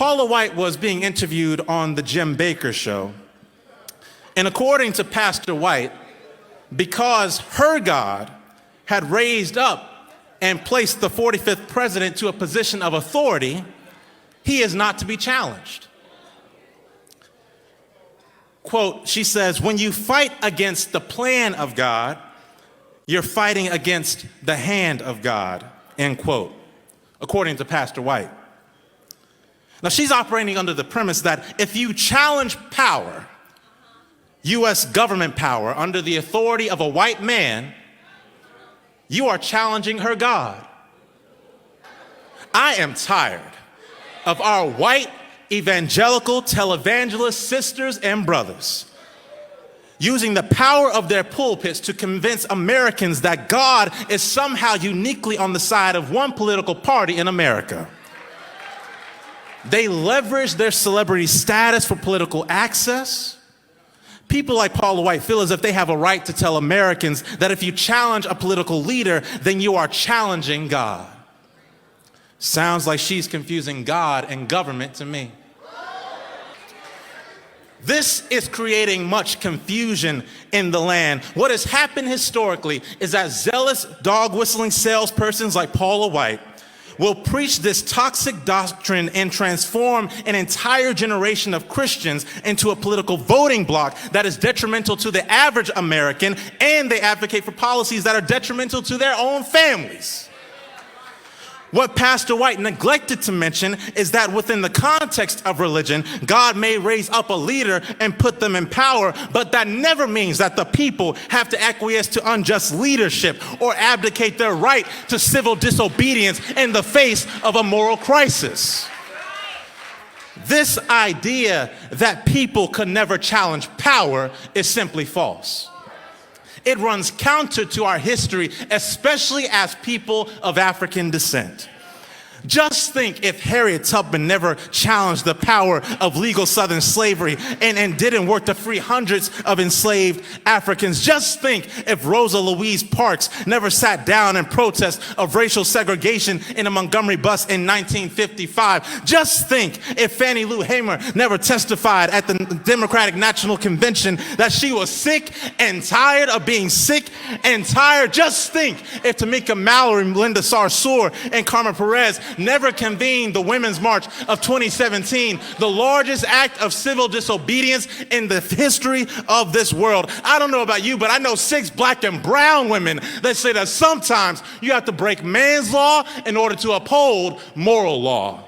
Paula White was being interviewed on the Jim Baker show. And according to Pastor White, because her God had raised up and placed the 45th president to a position of authority, he is not to be challenged. Quote, she says, when you fight against the plan of God, you're fighting against the hand of God, end quote, according to Pastor White. Now, she's operating under the premise that if you challenge power, U.S. government power, under the authority of a white man, you are challenging her God. I am tired of our white evangelical televangelist sisters and brothers using the power of their pulpits to convince Americans that God is somehow uniquely on the side of one political party in America. They leverage their celebrity status for political access. People like Paula White feel as if they have a right to tell Americans that if you challenge a political leader, then you are challenging God. Sounds like she's confusing God and government to me. This is creating much confusion in the land. What has happened historically is that zealous dog-whistling salespersons like Paula White will preach this toxic doctrine and transform an entire generation of Christians into a political voting bloc that is detrimental to the average American, and they advocate for policies that are detrimental to their own families. What Pastor White neglected to mention is that within the context of religion, God may raise up a leader and put them in power, but that never means that the people have to acquiesce to unjust leadership or abdicate their right to civil disobedience in the face of a moral crisis. This idea that people could never challenge power is simply false. It runs counter to our history, especially as people of African descent. Just think if Harriet Tubman never challenged the power of legal Southern slavery and didn't work to free hundreds of enslaved Africans. Just think if Rosa Louise Parks never sat down in protest of racial segregation in a Montgomery bus in 1955. Just think if Fannie Lou Hamer never testified at the Democratic National Convention that she was sick and tired of being sick and tired. Just think if Tamika Mallory, Linda Sarsour, and Carmen Perez never convened the Women's March of 2017, the largest act of civil disobedience in the history of this world. I don't know about you, but I know 6 black and brown women that say that sometimes you have to break man's law in order to uphold moral law.